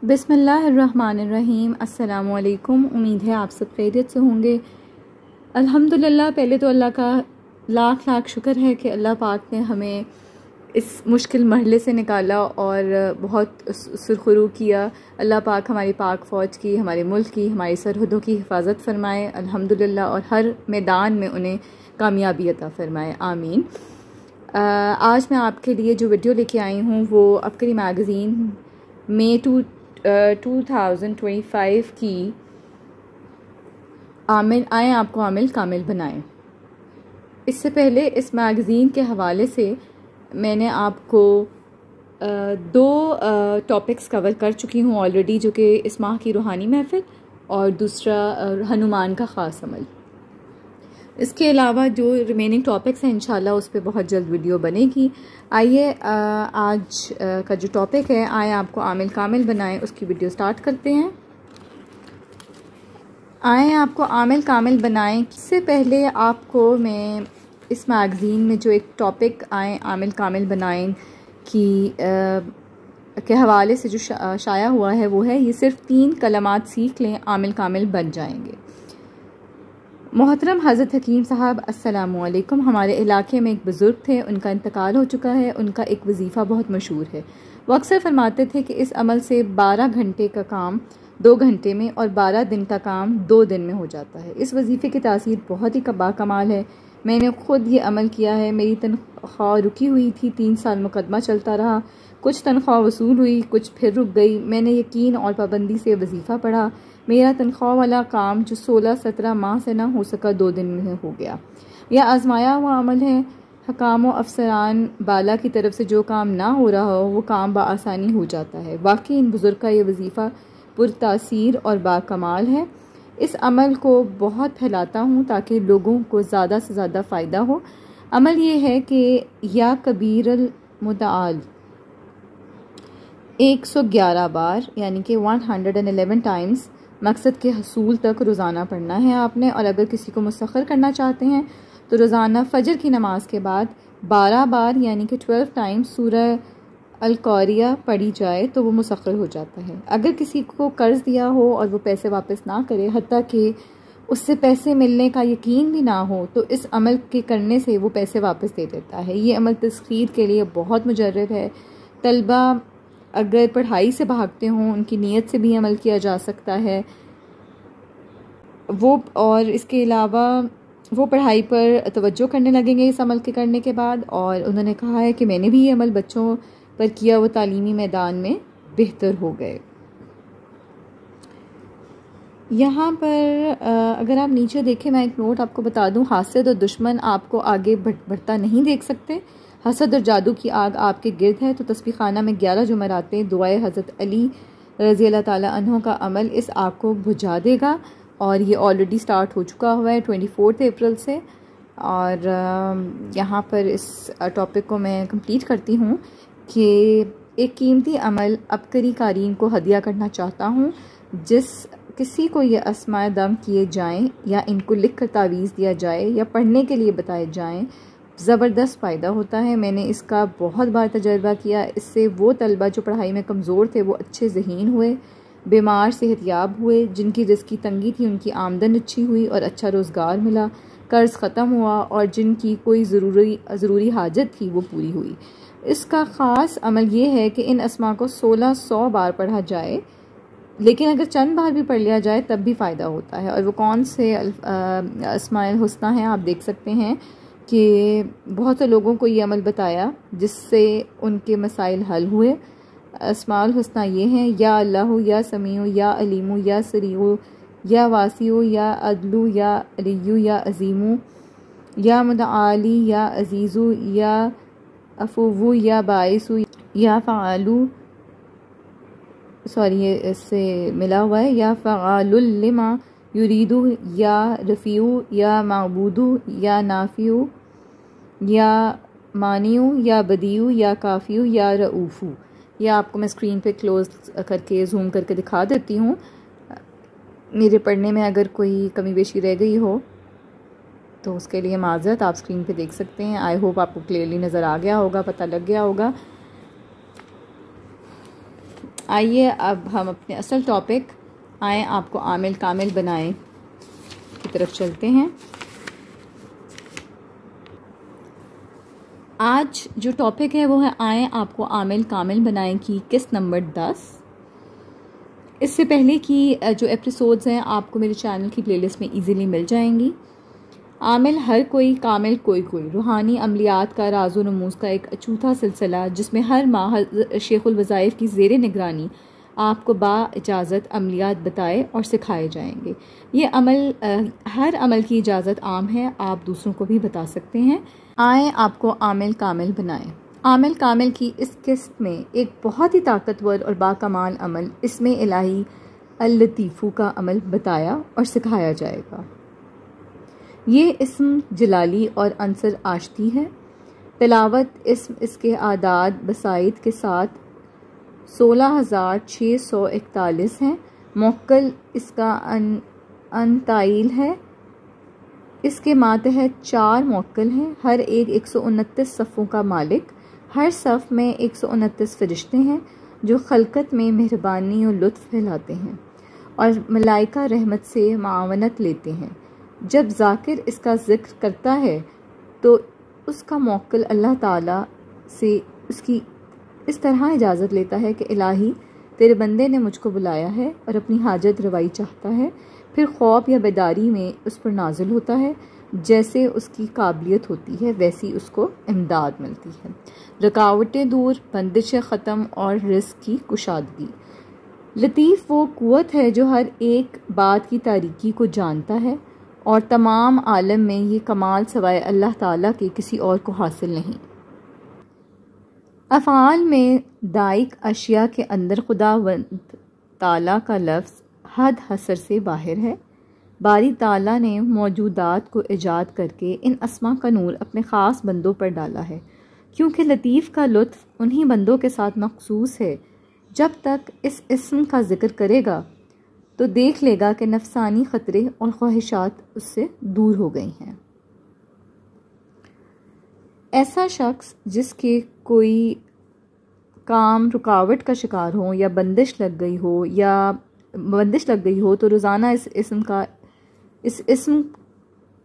बिस्मिल्लाहिर्रहमानिर्रहीम। अस्सलामुअलैकुम। उम्मीद है आप सब खैरियत से होंगे। अल्हम्दुलिल्लाह, पहले तो अल्लाह का लाख लाख शुक्र है कि अल्लाह पाक ने हमें इस मुश्किल मरहले से निकाला और बहुत सुरखरू किया। अल्लाह पाक हमारी पाक फ़ौज की, हमारे मुल्क की, हमारी सरहदों की हिफाजत फ़रमाए अल्हम्दुलिल्लाह, और हर मैदान में उन्हें कामयाबी अता फ़रमाए, आमीन। आज मैं आपके लिए जो वीडियो लेके आई हूँ वो अपकरी मैगज़ीन मई 2025 की आए आपको आमिल कामिल बनाएं। इससे पहले इस मैगज़ीन के हवाले से मैंने आपको दो टॉपिक्स कवर कर चुकी हूँ ऑलरेडी, जो कि इस माह की रूहानी महफिल और दूसरा हनुमान का ख़ास अमल। इसके अलावा जो रिमेनिंग टॉपिक्स हैं इंशाल्लाह उस पर बहुत जल्द वीडियो बनेगी। आइए आज का जो टॉपिक है, आए आपको आमिल कामिल बनाएं, उसकी वीडियो स्टार्ट करते हैं। आए आपको आमिल कामिल बनाएं। इससे पहले आपको मैं इस मैगज़ीन में जो एक टॉपिक आए आमिल कामिल बनाएं के हवाले से जो शाया हुआ है वो है, ये सिर्फ 3 कलमात सीख लें आमिल कामिल बन जाएंगे। मोहतरम हज़रत हकीम साहब अस्सलामुअलैकुम। हमारे इलाके में एक बुज़ुर्ग थे, उनका इंतकाल हो चुका है। उनका एक वजीफ़ा बहुत मशहूर है। वो अक्सर फरमाते थे कि इस अमल से 12 घंटे का काम 2 घंटे में और 12 दिन का काम 2 दिन में हो जाता है। इस वजीफ़े की तासीर बहुत ही बाकमाल है। मैंने ख़ुद ये अमल किया है। मेरी तनख्वाह रुकी हुई थी, 3 साल मुकदमा चलता रहा। कुछ तनख्वाह वसूल हुई, कुछ फिर रुक गई। मैंने यकीन और पाबंदी से वजीफ़ा पढ़ा। मेरा तनख्वाह वाला काम जो 16-17 माह से ना हो सका 2 दिन में हो गया। यह आजमाया हुआ अमल है। हकाम व अफसरान बाला की तरफ से जो काम ना हो रहा हो वो काम बआसानी हो जाता है। वाकई इन बुज़ुर्ग का ये वजीफ़ा पुरतासीर और बाकमाल है। इस अमल को बहुत फैलाता हूँ ताकि लोगों को ज़्यादा से ज़्यादा फ़ायदा हो। अमल ये है कि या कबीरल मुताल 111 बार यानी कि 111 टाइम्स मकसद के हसूल तक रोज़ाना पढ़ना है आपने। और अगर किसी को मुस्तखर करना चाहते हैं तो रोज़ाना फ़जर की नमाज के बाद 12 बार यानी कि 12 टाइम्स सूरह अल-क़ारिया पढ़ी जाए तो वो मुस्तखर हो जाता है। अगर किसी को कर्ज़ दिया हो और वो पैसे वापस ना करे, हत्ता कि उससे पैसे मिलने का यकीन भी ना हो, तो इस अमल के करने से वो पैसे वापस दे देता है। ये अमल तस्खीर के लिए बहुत मुजर्रब है। तलबा अगर पढ़ाई से भागते हों, उनकी नीयत से भी अमल किया जा सकता है वो। और इसके अलावा वो पढ़ाई पर तवज्जो करने लगेंगे इस अमल के करने के बाद। और उन्होंने कहा है कि मैंने भी ये अमल बच्चों पर किया, वो तालीमी मैदान में बेहतर हो गए। यहाँ पर अगर आप नीचे देखें, मैं एक नोट आपको बता दूँ, हासिद और दुश्मन आपको आगे बढ़ता नहीं देख सकते। हसद और जादू की आग आपके गिर्द है। तो तस्बीह खाना में 11 जुमरातें दुआए हज़रत अली रज़ी अल्लाह ताला अन्हो का अमल इस आग को बुझा देगा। और ये ऑलरेडी स्टार्ट हो चुका हुआ है 24 अप्रैल से। और यहाँ पर इस टॉपिक को मैं कंप्लीट करती हूँ कि एक कीमती अमल अपकरी कारीन को हदिया करना चाहता हूँ। जिस किसी को ये अस्माए दम किए जाएं या इनको लिख कर तावीज़ दिया जाए या पढ़ने के लिए बताए जाएं, ज़बरदस्त फ़ायदा होता है। मैंने इसका बहुत बार तजर्बा किया। इससे वो तलबा जो पढ़ाई में कमज़ोर थे वो अच्छे ज़हीन हुए, बीमार सेहतयाब हुए, जिनकी रिज़्क़ की तंगी थी उनकी आमदन अच्छी हुई और अच्छा रोज़गार मिला, कर्ज़ ख़त्म हुआ, और जिनकी कोई ज़रूरी हाजत थी वो पूरी हुई। इसका ख़ास अमल ये है कि इन अस्मा को 1600 बार पढ़ा जाए, लेकिन अगर चंद बार भी पढ़ लिया जाए तब भी फ़ायदा होता है। और वो कौन से अस्माउल हुस्ना हैं आप देख सकते हैं कि बहुत से लोगों को ये अमल बताया जिससे उनके मसाइल हल हुए। अस्माउल हुस्ना ये हैं, या अल्लाहु, या समीउ, या अलीमु, या सरीउ, या वासिउ, या अदलु, या अलियु, या अजीमु, या मुतआली, या अजीज़ु, या अफुवु, या बाइसु, या फ़आलु, सॉरी ये इससे मिला हुआ है, या फ़आलुल लिमा युरीदु, या रफ़ीउ, या माबूदु, या नाफ़िउ, या मानियु, या बदीउ, या काफ़ियु, या रऊफ़ु। यह आपको मैं स्क्रीन पे क्लोज करके जूम करके दिखा देती हूँ। मेरे पढ़ने में अगर कोई कमी बेशी रह गई हो तो उसके लिए माज़रत। आप स्क्रीन पे देख सकते हैं। आई होप आपको क्लियरली नज़र आ गया होगा, पता लग गया होगा। आइए अब हम अपने असल टॉपिक आए आपको आमिल कामिल बनाएं की तरफ चलते हैं। आज जो टॉपिक है वो है आए आपको आमिल कामिल बनाएं की किस्त नंबर 10। इससे पहले की जो एपिसोड्स हैं आपको मेरे चैनल की प्लेलिस्ट में इजीली मिल जाएंगी। आमिल हर कोई, कामिल कोई कोई, रूहानी अमलियात का राज़ो नमूज़ का एक अछूता सिलसिला जिसमें हर माह शेखुल वज़ाइफ की ज़ेर निगरानी आपको इजाज़त अमलियात बताए और सिखाए जाएंगे। ये हर अमल की इजाज़त आम है, आप दूसरों को भी बता सकते हैं। आए आपको आमिल कामिल बनाएं। आमिल कामिल की इस किस्त में एक बहुत ही ताकतवर और बाकमाल अमल इसमें इलाही अल-लतीफ़ू का अमल बताया और सिखाया जाएगा। ये इस्म जलाली और अंसर आश्ती है। तिलावत इस्म इसके आदाद बसाइत के साथ 16,641 हैं। मौक्कल इसका अनताइल है। इसके मातहत 4 मौक्कल हैं। हर एक 129 सफ़ों का मालिक। हर सफ़ में 129 फरिश्ते हैं जो खलकत में मेहरबानी और लुत्फ़ फैलाते हैं और मलाइका रहमत से मावनत लेते हैं। जब ज़ाकिर इसका ज़िक्र करता है तो उसका मौक्कल अल्लाह ताला से उसकी इस तरह इजाज़त लेता है कि इलाही तेरे बंदे ने मुझको बुलाया है और अपनी हाजत रवाई चाहता है। फिर खौफ या बेदारी में उस पर नाजिल होता है। जैसे उसकी काबिलियत होती है वैसी उसको इमदाद मिलती है। रुकावटें दूर, बंदिशें ख़त्म और रिज़्क़ की कुशादगी। लतीफ़ वो क़ुव्वत है जो हर एक बात की तारीकी को जानता है और तमाम आलम में ये कमाल सवाए अल्लाह ताला के किसी और को हासिल नहीं। अफ़आल में दाइक अशिया के अंदर खुदावंद ताला का लफ्ज़ हद हसर से बाहर है। बारी ताला ने मौजूदात को ईजाद करके इन अस्मा का नूर अपने ख़ास बंदों पर डाला है, क्योंकि लतीफ़ का लुत्फ़ उन्हीं बंदों के साथ मखसूस है। जब तक इस इस्म का ज़िक्र करेगा तो देख लेगा कि नफसानी ख़तरे और ख्वाहिशात उससे दूर हो गई हैं। ऐसा शख्स जिसके कोई काम रुकावट का शिकार हो या बंदिश लग गई हो तो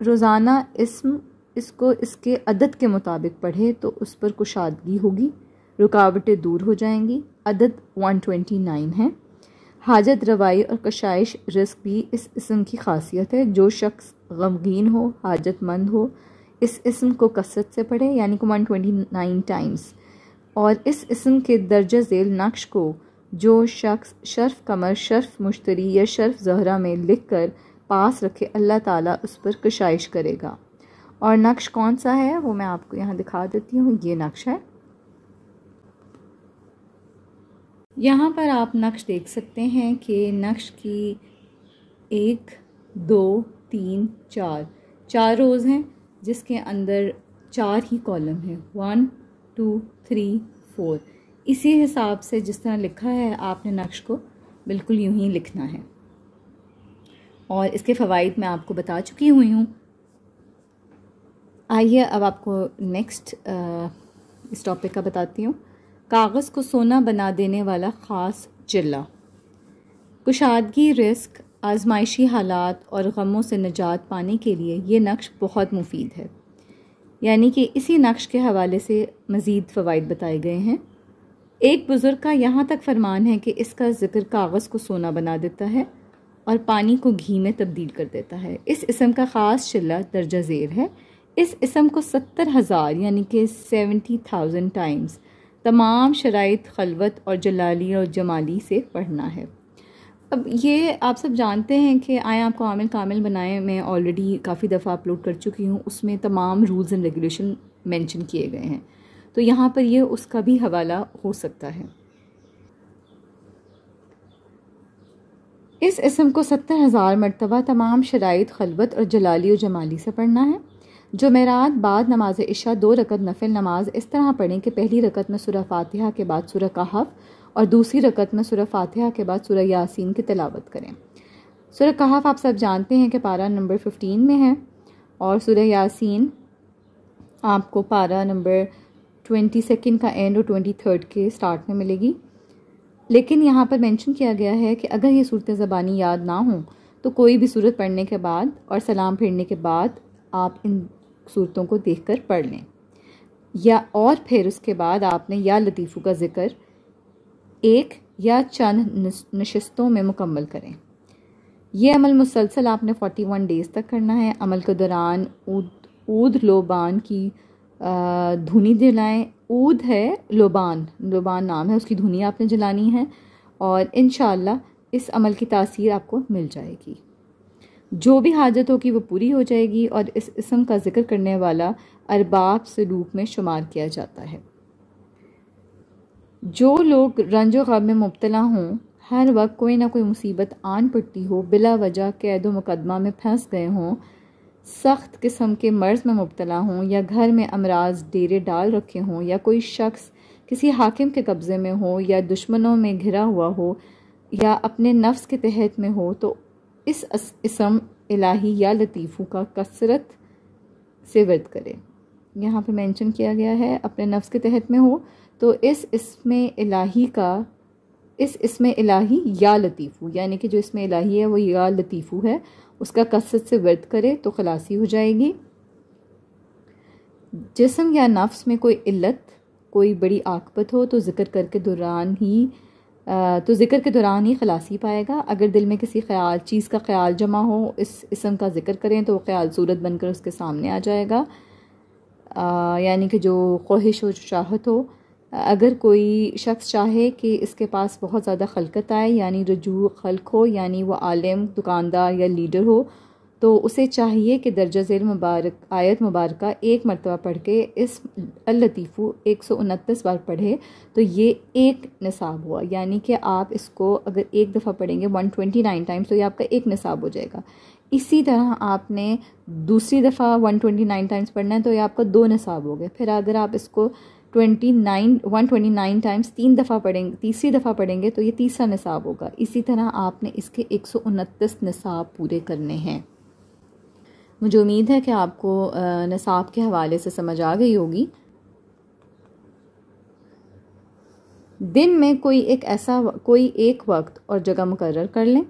रोज़ाना इसको इसके अदद के मुताबिक पढ़े तो उस पर कुशादगी होगी, रुकावटें दूर हो जाएंगी। अदद 129 है। हाजत रवाई और कशाइश रिस्क भी इस इस्म की खासियत है। जो शख्स गमगीन हो, हाजतमंद हो, इस इस्म को कसरत से पढ़े, यानी कि 129 टाइम्स। और इस इस्म के दर्जा झेल नक्श को जो शख्स शर्फ कमर, शर्फ मुश्तरी या शर्फ जहरा में लिख कर पास रखे, अल्लाह ताला उस पर कशाइश करेगा। और नक्श कौन सा है वो मैं आपको यहाँ दिखा देती हूँ। ये नक्श है। यहाँ पर आप नक्श देख सकते हैं कि नक्श की 1, 2, 3, 4 रोज़ हैं जिसके अंदर 4 ही कॉलम हैं। 1, 2, 3, 4। इसी हिसाब से जिस तरह लिखा है आपने नक्श को बिल्कुल यूं ही लिखना है। और इसके फ़वाइद मैं आपको बता चुकी हुई हूँ। आइए अब आपको नेक्स्ट इस टॉपिक का बताती हूँ। कागज़ को सोना बना देने वाला ख़ास चिल्ला। कुशादगी, रिस्क, आजमाइशी हालात और गमों से निजात पाने के लिए ये नक्श बहुत मुफीद है। यानी कि इसी नक्श के हवाले से मज़ीद फ़वाइद बताए गए हैं। एक बुज़ुर्ग का यहाँ तक फरमान है कि इसका ज़िक्र कागज़ को सोना बना देता है और पानी को घी में तब्दील कर देता है। इस इस्म का ख़ास चिल्ला दर्जा ज़ेर है। इस इस्म को 70,000 यानी कि 70,000 टाइम्स तमाम शराइत खलवत और जलाली और जमाली से पढ़ना है। अब ये आप सब जानते हैं कि आए आपको आमिल कामिल बनाए मैं ऑलरेडी काफ़ी दफ़ा अपलोड कर चुकी हूँ। उसमें तमाम रूल्स एंड रेगुलेशन मेंशन किए गए हैं, तो यहाँ पर ये उसका भी हवाला हो सकता है। इस इस्म को 70,000 मरतबा तमाम शराइत खलवत और जलाली और जमाली से पढ़ना है। जुमेरात बाद नमाज इशा 2 रकत नफिल नमाज इस तरह पढ़ें कि पहली रकत में सूरह फातिहा के बाद सूरह कहफ और दूसरी रकत में सूरह फातिहा के बाद सूरह यासीन की तिलावत करें। सूरह कहफ आप सब जानते हैं कि पारा नंबर 15 में है और सूरह यासीन आपको पारा नंबर 22 का एंड और 23 के स्टार्ट में मिलेगी। लेकिन यहाँ पर मेंशन किया गया है कि अगर ये सूरत ज़बानी याद ना हो तो कोई भी सूरत पढ़ने के बाद और सलाम फेरने के बाद आप इन सूरतों को देखकर पढ़ लें, या और फिर उसके बाद आपने या लतीफ़ों का ज़िक्र एक या चंद नशिस्तों में मुकम्मल करें। ये अमल मुसलसल आपने 41 डेज़ तक करना है। अमल के दौरान ऊद लोबान की धुनी जलाएं। ऊद है लोबान नाम है, उसकी धुनी आपने जलानी है और इंशाअल्लाह इस अमल की तासीर आपको मिल जाएगी। जो भी हाजत होगी वो पूरी हो जाएगी और इस इस्म का जिक्र करने वाला अरबाब सलूक में शुमार किया जाता है। जो लोग रंजो गम में मुब्तला हों, हर वक्त कोई ना कोई मुसीबत आन पड़ती हो, बिला वजह कैद व मुकदमा में फंस गए हों, सख्त किस्म के मर्ज़ में मुब्तला हों या घर में अमराज डेरे डाल रखे हों या कोई शख्स किसी हाकिम के कब्ज़े में हो या दुश्मनों में घिरा हुआ हो या अपने नफ्स के तहत में हो, तो इस इस्म इलाही या लतीफ़ों का कसरत से वर्द करें। यहाँ पर मेंशन किया गया है अपने नफ्स के तहत में हो तो इस इसमें इलाही या लतीफ़ू, यानी कि जो इसमें इलाही है वो या लतीफ़ू है, उसका कसरत से वर्द करे तो खलासी हो जाएगी। जिस्म या नफ्स में कोई इल्लत, कोई बड़ी आकबत हो तो ज़िक्र के दौरान ही खलासी पाएगा। अगर दिल में किसी चीज़ का ख्याल जमा हो, इस इस्म का ज़िक्र करें तो वो ख्याल सूरत बनकर उसके सामने आ जाएगा, यानी कि जो ख्वाहिश हो, जो चाहत हो। अगर कोई शख्स चाहे कि इसके पास बहुत ज़्यादा खलकत आए, यानी रजू खल्क हो, यानी वो आलिम, दुकानदार या लीडर हो, तो उसे चाहिए कि दर्जा ज़ेल मुबारक आयत मुबारका एक मरतबा पढ़ के इस अल-लतीफ़ू 129 बार पढ़े तो ये एक निसाब हुआ। यानी कि आप इसको अगर एक दफ़ा पढ़ेंगे 129 टाइम्स तो ये आपका एक निसाब हो जाएगा। इसी तरह आपने दूसरी दफ़ा 129 टाइम्स पढ़ना है तो ये आपका 2 निसाब हो गए। फिर अगर आप इसको 129 टाइम्स 3 दफ़ा पढ़ेंगे, तीसरी दफ़ा पढ़ेंगे तो ये तीसरा निसाब होगा। इसी तरह आपने इसके 129 निसाब पूरे करने हैं। मुझे उम्मीद है कि आपको निसाब के हवाले से समझ आ गई होगी। दिन में कोई एक वक्त और जगह मुकर्रर कर लें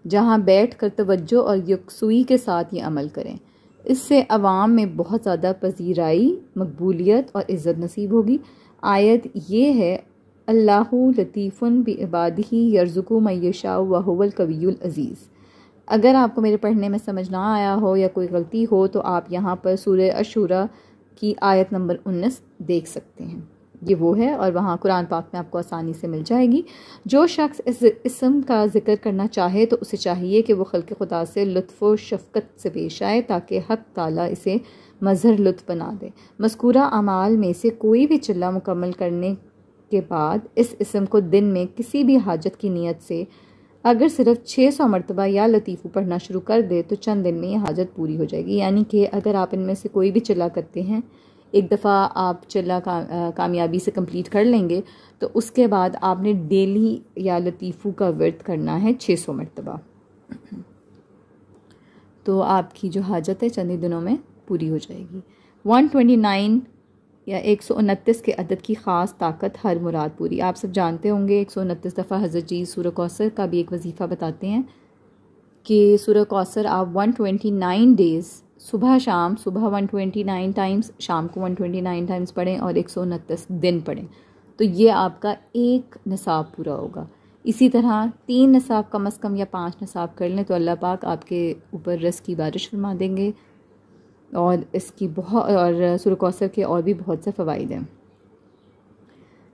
जहां बैठ कर तवज्जो और यकसुई के साथ ये अमल करें। इससे अवाम में बहुत ज़्यादा पजीराई, मकबूलियत और इज़्ज़त नसीब होगी। आयत ये है, अल्लाहु लतीफ़ुन बिइबादिही यर्ज़ुकु मन यशाउ व हुवल कवियुल अज़ीज़। अगर आपको मेरे पढ़ने में समझ ना आया हो या कोई गलती हो तो आप यहाँ पर सूरह अशूरा की आयत नंबर 19 देख सकते हैं, ये वो है, और वहाँ कुरान पाक में आपको आसानी से मिल जाएगी। जो शख्स इस इस्म का जिक्र करना चाहे तो उसे चाहिए कि वो खल्क़ खुदा से लुत्फ़ व शफ़क़त से पेश आए ताकि हक़ ताला इसे मज़हर लुत्फ़ बना दे। मज़कूरा अमाल में से कोई भी चिल्ला मुकम्मल करने के बाद इस इस्म को दिन में किसी भी हाजत की नीयत से अगर सिर्फ 600 मरतबा या लतीफ़ू पढ़ना शुरू कर दे तो चंद दिन में ये हाजत पूरी हो जाएगी। यानी कि अगर आप इनमें से कोई भी चिल्ला करते हैं, एक दफ़ा आप चिल्ला कामयाबी से कंप्लीट कर लेंगे तो उसके बाद आपने डेली या लतीफ़ू का वर्द करना है 600 मरतबा, तो आपकी जो हाजत है चंद ही दिनों में पूरी हो जाएगी। 129 या 129 के अदद की ख़ास ताकत, हर मुराद पूरी। आप सब जानते होंगे 129 दफ़ा हज़रत जी सूरह कौसर का भी एक वजीफ़ा बताते हैं कि सूरह कौसर आप 129 डेज़ सुबह 129 टाइम्स, शाम को 129 टाइम्स पढ़ें और 129 दिन पढ़ें तो ये आपका एक निसाब पूरा होगा। इसी तरह 3 निसाब कम अज़ कम या 5 निसाब कर लें तो अल्लाह पाक आपके ऊपर रिज़्क़ की बारिश फरमा देंगे और सूरह कौसर के और भी बहुत से फ़वाइद हैं।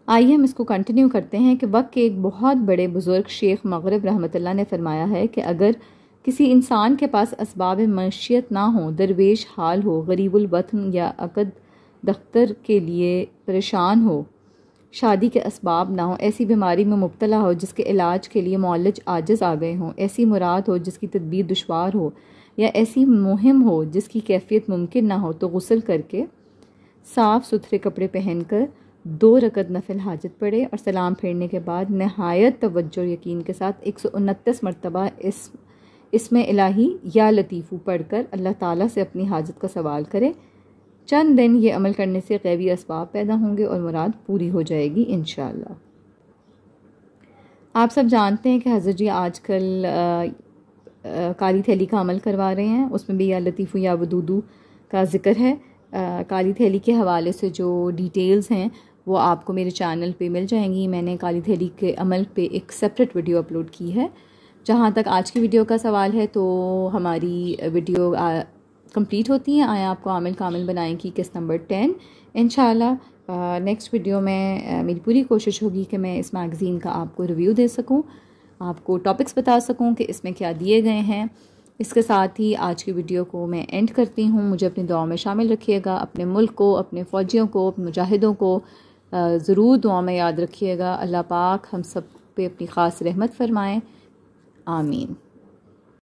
आइए हम इसको कंटिन्यू करते हैं कि वक्त के एक बहुत बड़े बुज़ुर्ग शेख मग़रिब रहमतुल्लाह ने फरमाया है कि अगर किसी इंसान के पास असबाब मईशत ना हो, दरवेश हाल हो, गरीबुल वतन या अकद दख्तर के लिए परेशान हो, शादी के असबाब ना हो, ऐसी बीमारी में मुब्तला हो जिसके इलाज के लिए मौलज आजिज़ आ गए हों, ऐसी मुराद हो जिसकी तदबीर दुश्वार हो या ऐसी मुहिम हो जिसकी कैफियत मुमकिन ना हो, तो गुस्ल करके साफ़ सुथरे कपड़े पहनकर 2 रकत नफिल हाजत पढ़े और सलाम फेरने के बाद नहायत तवज्जो यकीन के साथ 129 मरतबा इसमें इलाही या लतीफ़ू पढ़कर अल्लाह ताला से अपनी हाजत का सवाल करे। चंद दिन ये अमल करने से गैबी असबाब पैदा होंगे और मुराद पूरी हो जाएगी इंशाअल्लाह। आप सब जानते हैं कि हज़रत जी आजकल काली थैली का अमल करवा रहे हैं, उसमें भी या लतीफ़ु या वदूदू का ज़िक्र है। काली थैली के हवाले से जो डिटेल्स हैं वो आपको मेरे चैनल पे मिल जाएंगी। मैंने काली थैली के अमल पे एक सेपरेट वीडियो अपलोड की है। जहाँ तक आज की वीडियो का सवाल है तो हमारी वीडियो कंप्लीट होती है। आया आपको आमिल कामिल बनाएं की किस्त नंबर 10। इंशाल्लाह नेक्स्ट वीडियो में मेरी पूरी कोशिश होगी कि मैं इस मैगज़ीन का आपको रिव्यू दे सकूं, आपको टॉपिक्स बता सकूं कि इसमें क्या दिए गए हैं। इसके साथ ही आज की वीडियो को मैं एंड करती हूं। मुझे अपनी दुआ में शामिल रखिएगा। अपने मुल्क को, अपने फ़ौजियों को, अपने मुजाहिदों को ज़रूर दुआ में याद रखिएगा। अल्लाह पाक हम सब पे अपनी ख़ास रहमत फ़रमाएँ। आमीन।